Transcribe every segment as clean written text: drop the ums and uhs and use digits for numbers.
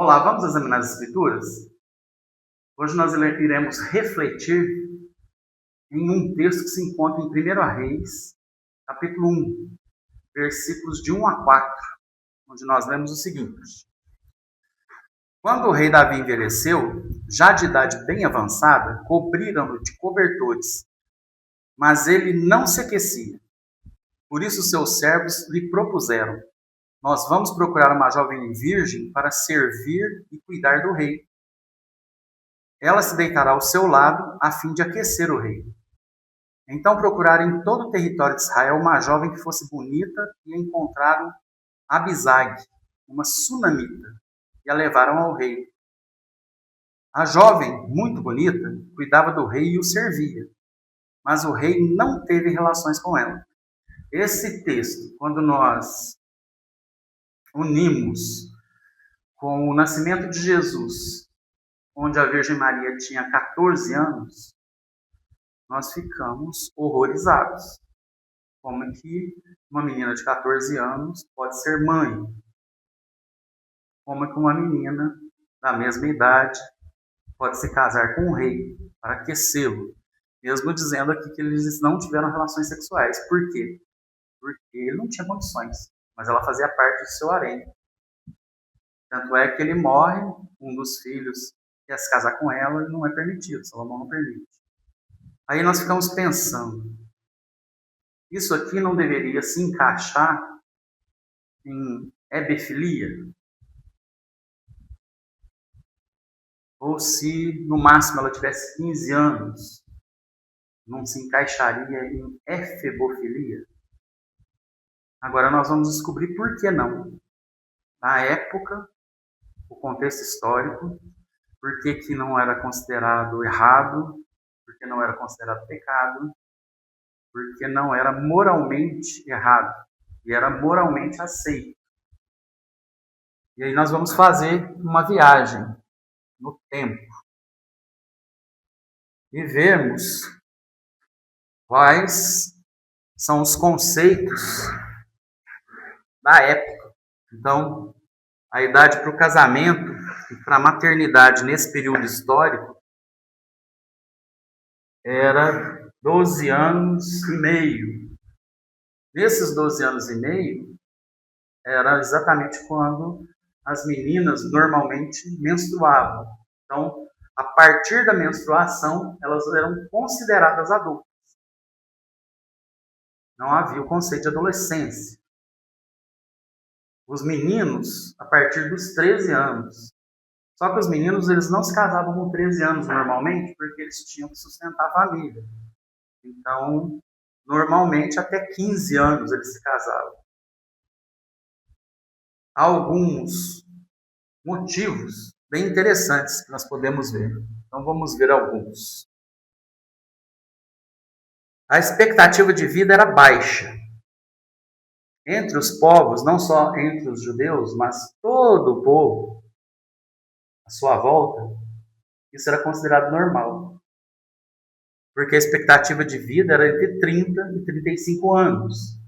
Olá, vamos examinar as Escrituras? Hoje nós iremos refletir em um texto que se encontra em 1 Reis, capítulo 1, versículos de 1 a 4, onde nós lemos o seguinte: Quando o rei Davi envelheceu, já de idade bem avançada, cobriram-no de cobertores, mas ele não se aquecia. Por isso seus servos lhe propuseram: Nós vamos procurar uma jovem virgem para servir e cuidar do rei. Ela se deitará ao seu lado, a fim de aquecer o rei. Então procuraram em todo o território de Israel uma jovem que fosse bonita e encontraram Abisag, uma sunamita, e a levaram ao rei. A jovem, muito bonita, cuidava do rei e o servia, mas o rei não teve relações com ela. Esse texto, quando nós unimos com o nascimento de Jesus, onde a Virgem Maria tinha 14 anos, nós ficamos horrorizados. Como é que uma menina de 14 anos pode ser mãe? Como é que uma menina da mesma idade pode se casar com um rei para aquecê-lo? Mesmo dizendo aqui que eles não tiveram relações sexuais. Por quê? Porque ele não tinha condições, mas ela fazia parte do seu harém. Tanto é que ele morre, um dos filhos quer se casar com ela e não é permitido, Salomão não permite. Aí nós ficamos pensando, isso aqui não deveria se encaixar em hebefilia? Ou se no máximo ela tivesse 15 anos, não se encaixaria em efebofilia? Agora nós vamos descobrir por que não. Na época, o contexto histórico, por que não era considerado errado, por que não era considerado pecado, porque não era moralmente errado e era moralmente aceito. E aí nós vamos fazer uma viagem no tempo e vermos quais são os conceitos da época. Então, a idade para o casamento e para a maternidade nesse período histórico era 12 anos e meio. Nesses 12 anos e meio, era exatamente quando as meninas normalmente menstruavam. Então, a partir da menstruação, elas eram consideradas adultas. Não havia o conceito de adolescência. Os meninos, a partir dos 13 anos. Só que os meninos, eles não se casavam com 13 anos normalmente, porque eles tinham que sustentar a família. Então, normalmente, até 15 anos eles se casavam. Há alguns motivos bem interessantes que nós podemos ver. Então, vamos ver alguns. A expectativa de vida era baixa. Entre os povos, não só entre os judeus, mas todo o povo, à sua volta, isso era considerado normal. Porque a expectativa de vida era entre 30 e 35 anos.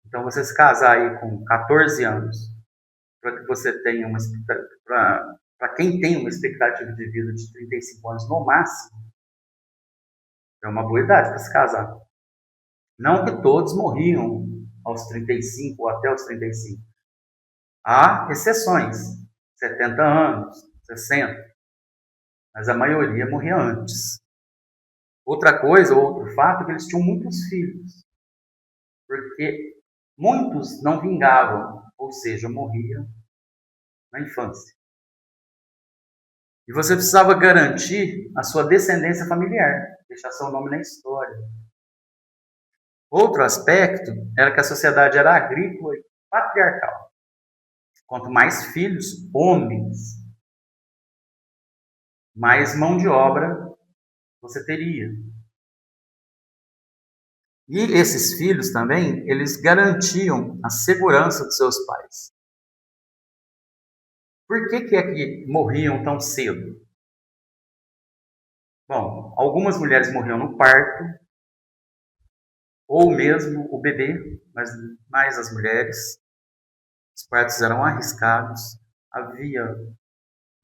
Então, você se casar aí com 14 anos, para que você tenha uma para quem tem uma expectativa de vida de 35 anos no máximo, é uma boa idade para se casar. Não que todos morriam aos 35 ou até os 35. Há exceções, 70 anos, 60, mas a maioria morria antes. Outra coisa, outro fato, é que eles tinham muitos filhos, porque muitos não vingavam, ou seja, morriam na infância. E você precisava garantir a sua descendência familiar, deixar seu nome na história. Outro aspecto era que a sociedade era agrícola e patriarcal. Quanto mais filhos, homens, mais mão de obra você teria. E esses filhos também, eles garantiam a segurança dos seus pais. Por que é que morriam tão cedo? Bom, algumas mulheres morriam no parto, ou mesmo o bebê, mas mais as mulheres. Os partos eram arriscados. havia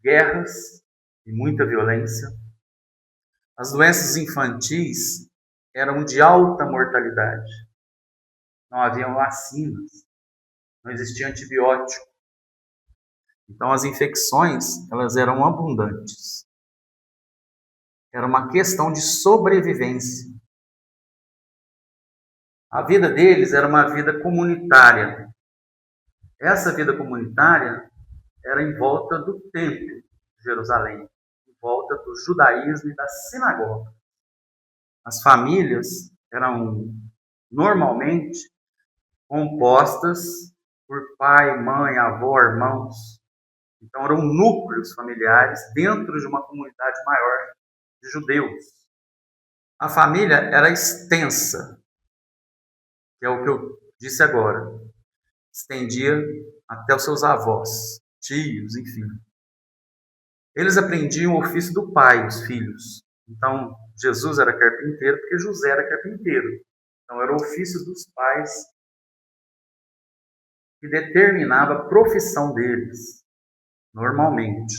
guerras e muita violência. As doenças infantis eram de alta mortalidade. Não haviam vacinas, não existia antibiótico. Então as infecções, elas eram abundantes. Era uma questão de sobrevivência. A vida deles era uma vida comunitária. Essa vida comunitária era em volta do templo de Jerusalém, em volta do judaísmo e da sinagoga. As famílias eram normalmente compostas por pai, mãe, avó, irmãos. Então eram núcleos familiares dentro de uma comunidade maior de judeus. A família era extensa, que é o que eu disse agora. Estendia até os seus avós, tios, enfim. Eles aprendiam o ofício do pai, os filhos. Então, Jesus era carpinteiro porque José era carpinteiro. Então, era o ofício dos pais que determinava a profissão deles, normalmente.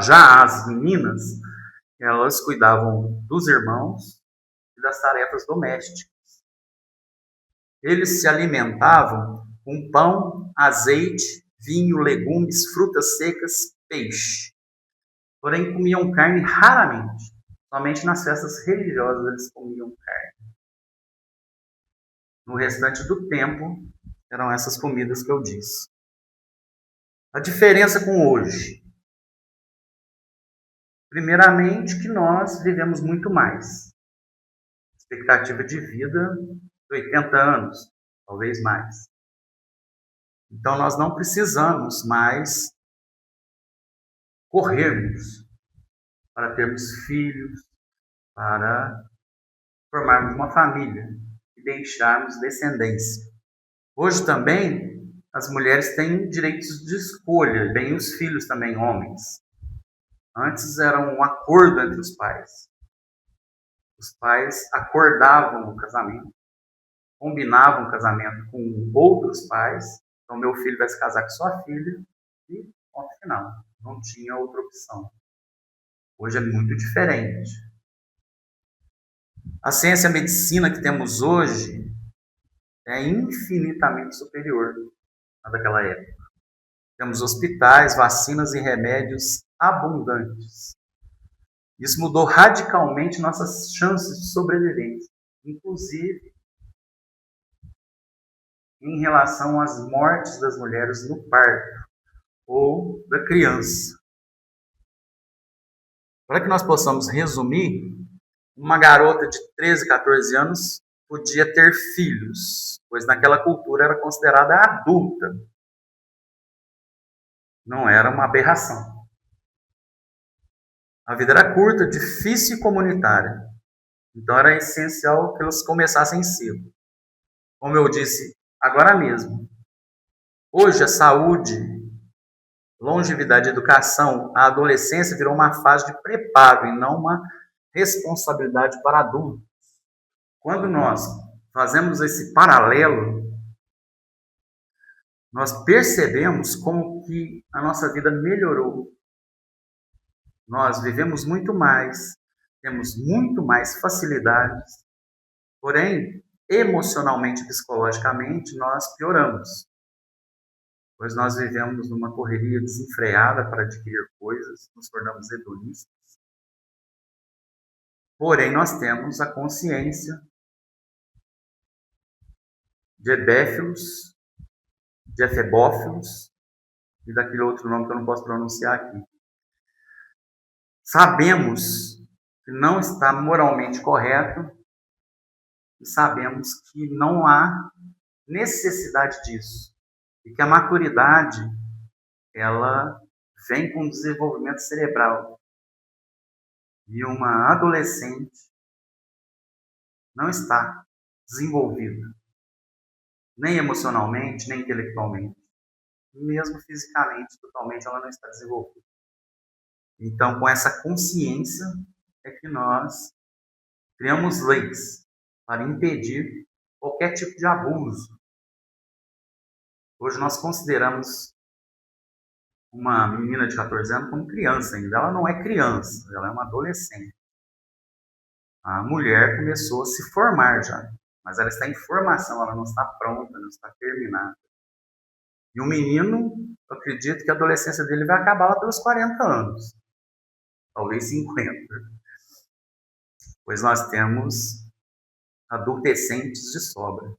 Já as meninas, elas cuidavam dos irmãos e das tarefas domésticas. Eles se alimentavam com pão, azeite, vinho, legumes, frutas secas, peixe. Porém, comiam carne raramente. Somente nas festas religiosas eles comiam carne. No restante do tempo, eram essas comidas que eu disse. A diferença com hoje. Primeiramente, que nós vivemos muito mais. Expectativa de vida de 80 anos, talvez mais. Então, nós não precisamos mais corrermos para termos filhos, para formarmos uma família e deixarmos descendência. Hoje também, as mulheres têm direitos de escolha, bem os filhos também, homens. Antes era um acordo entre os pais. Os pais acordavam o casamento, combinavam o casamento com outros pais. Então, meu filho vai se casar com sua filha e ponto final. Não tinha outra opção. Hoje é muito diferente. A ciência e a medicina que temos hoje é infinitamente superior à daquela época. Temos hospitais, vacinas e remédios abundantes. Isso mudou radicalmente nossas chances de sobrevivência, inclusive em relação às mortes das mulheres no parto ou da criança. Para que nós possamos resumir, uma garota de 13, 14 anos podia ter filhos, pois naquela cultura era considerada adulta. Não era uma aberração. A vida era curta, difícil e comunitária. Então era essencial que elas começassem cedo. Como eu disse agora mesmo, hoje a saúde, longevidade e educação, a adolescência virou uma fase de preparo e não uma responsabilidade para adultos. Quando nós fazemos esse paralelo, nós percebemos como que a nossa vida melhorou. Nós vivemos muito mais, temos muito mais facilidades, porém, emocionalmente e psicologicamente, nós pioramos. Pois nós vivemos numa correria desenfreada para adquirir coisas, nos tornamos hedonistas. Porém, nós temos a consciência de Hebéfilos, de Efebófilos e daquele outro nome que eu não posso pronunciar aqui. Sabemos que não está moralmente correto e sabemos que não há necessidade disso. E que a maturidade, ela vem com o desenvolvimento cerebral. E uma adolescente não está desenvolvida, nem emocionalmente, nem intelectualmente. Mesmo fisicamente, totalmente, ela não está desenvolvida. Então, com essa consciência, é que nós criamos leis para impedir qualquer tipo de abuso. Hoje nós consideramos uma menina de 14 anos como criança ainda. Ela não é criança, ela é uma adolescente. A mulher começou a se formar já, mas ela está em formação, ela não está pronta, não está terminada. E o menino, eu acredito que a adolescência dele vai acabar lá pelos 40 anos, talvez 50, pois nós temos adolescentes de sobra.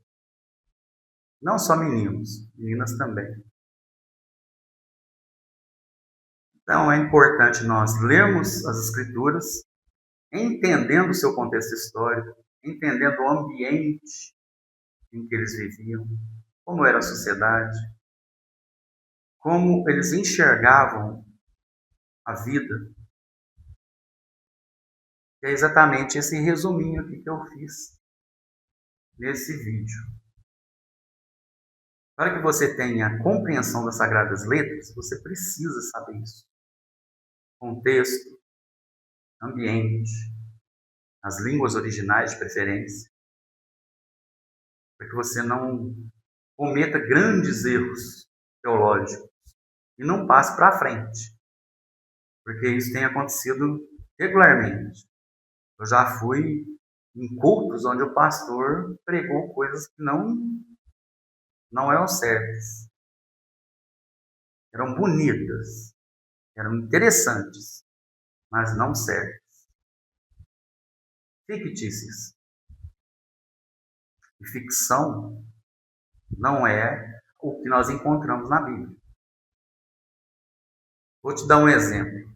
Não só meninos, meninas também. Então é importante nós lermos as Escrituras, entendendo o seu contexto histórico, entendendo o ambiente em que eles viviam, como era a sociedade, como eles enxergavam a vida. E é exatamente esse resuminho aqui que eu fiz nesse vídeo. Para que você tenha a compreensão das Sagradas Letras, você precisa saber isso. Contexto, ambiente, as línguas originais de preferência, para que você não cometa grandes erros teológicos e não passe para frente, porque isso tem acontecido regularmente. Eu já fui em cultos onde o pastor pregou coisas que não eram certas. Eram bonitas, eram interessantes, mas não certas. Fictícias. E ficção não é o que nós encontramos na Bíblia. Vou te dar um exemplo.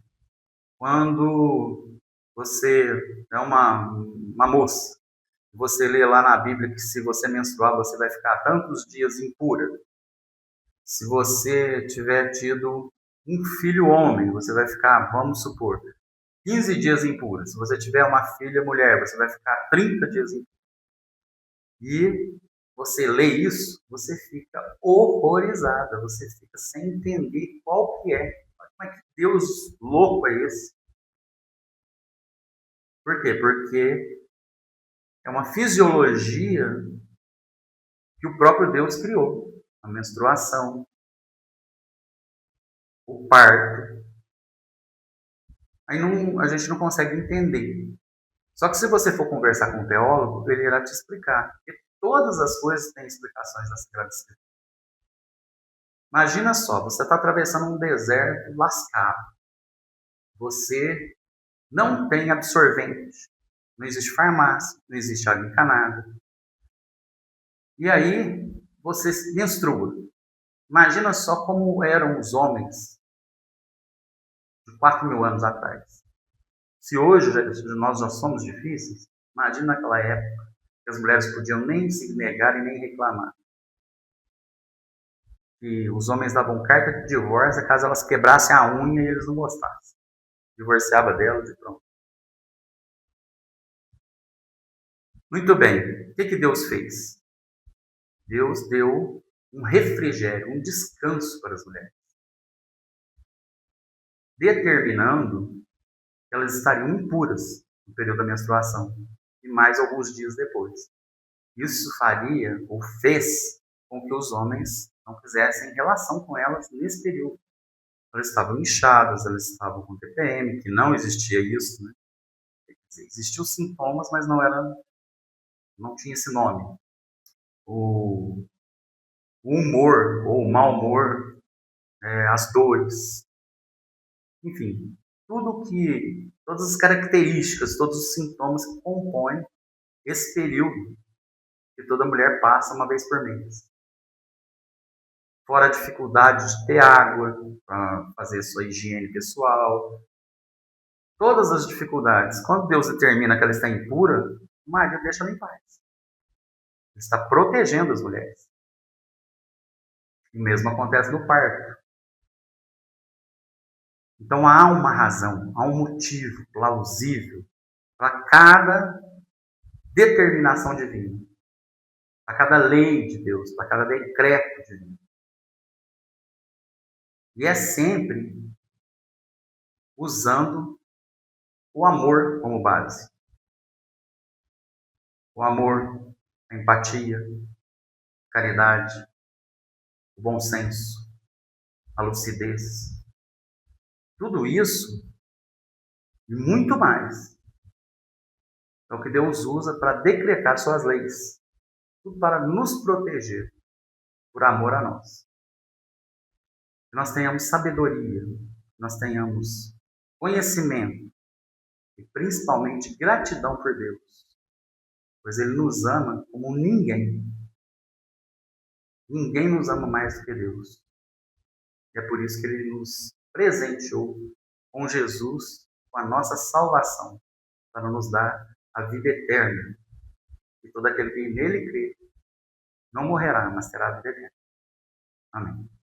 Quando você é uma moça, você lê lá na Bíblia que se você menstruar, você vai ficar tantos dias impura. Se você tiver tido um filho homem, você vai ficar, vamos supor, 15 dias impura. Se você tiver uma filha mulher, você vai ficar 30 dias impura. E você lê isso, você fica horrorizada, você fica sem entender qual que é. Como é que Deus louco é esse? Por quê? Porque é uma fisiologia que o próprio Deus criou. A menstruação, o parto. Aí a gente não consegue entender. Só que se você for conversar com um teólogo, ele irá te explicar. Porque todas as coisas têm explicações na Sagrada Escritura. Imagina só, você está atravessando um deserto lascado. Você não tem absorvente. Não existe farmácia, não existe água encanada. E aí, você se menstrua. Imagina só como eram os homens de 4.000 anos atrás. Se hoje nós já somos difíceis, imagina naquela época que as mulheres podiam nem se negar e nem reclamar. Que os homens davam carta de divórcio caso elas quebrassem a unha e eles não gostassem. Divorciava dela e pronto. Muito bem, o que Deus fez? Deus deu um refrigério, um descanso para as mulheres, determinando que elas estariam impuras no período da menstruação e mais alguns dias depois. Isso faria ou fez com que os homens não fizessem relação com elas nesse período. Elas estavam inchadas, elas estavam com TPM, que não existia isso, né? Existiam sintomas, mas não tinha esse nome. O humor ou o mau humor, as dores, enfim, todas as características, todos os sintomas que compõem esse período que toda mulher passa uma vez por mês. Fora a dificuldade de ter água para fazer sua higiene pessoal, todas as dificuldades. Quando Deus determina que ela está impura, o marido deixa ela em paz. Ele está protegendo as mulheres. O mesmo acontece no parto. Então há uma razão, há um motivo plausível para cada determinação divina, para cada lei de Deus, para cada decreto divino. E é sempre usando o amor como base. O amor, a empatia, a caridade, o bom senso, a lucidez. Tudo isso e muito mais é o que Deus usa para decretar suas leis. Tudo para nos proteger por amor a nós. Que nós tenhamos sabedoria, que nós tenhamos conhecimento e principalmente gratidão por Deus, pois Ele nos ama como ninguém. Ninguém nos ama mais do que Deus. E é por isso que Ele nos presenteou com Jesus, com a nossa salvação, para nos dar a vida eterna. E todo aquele que nele crê não morrerá, mas terá a vida eterna. Amém.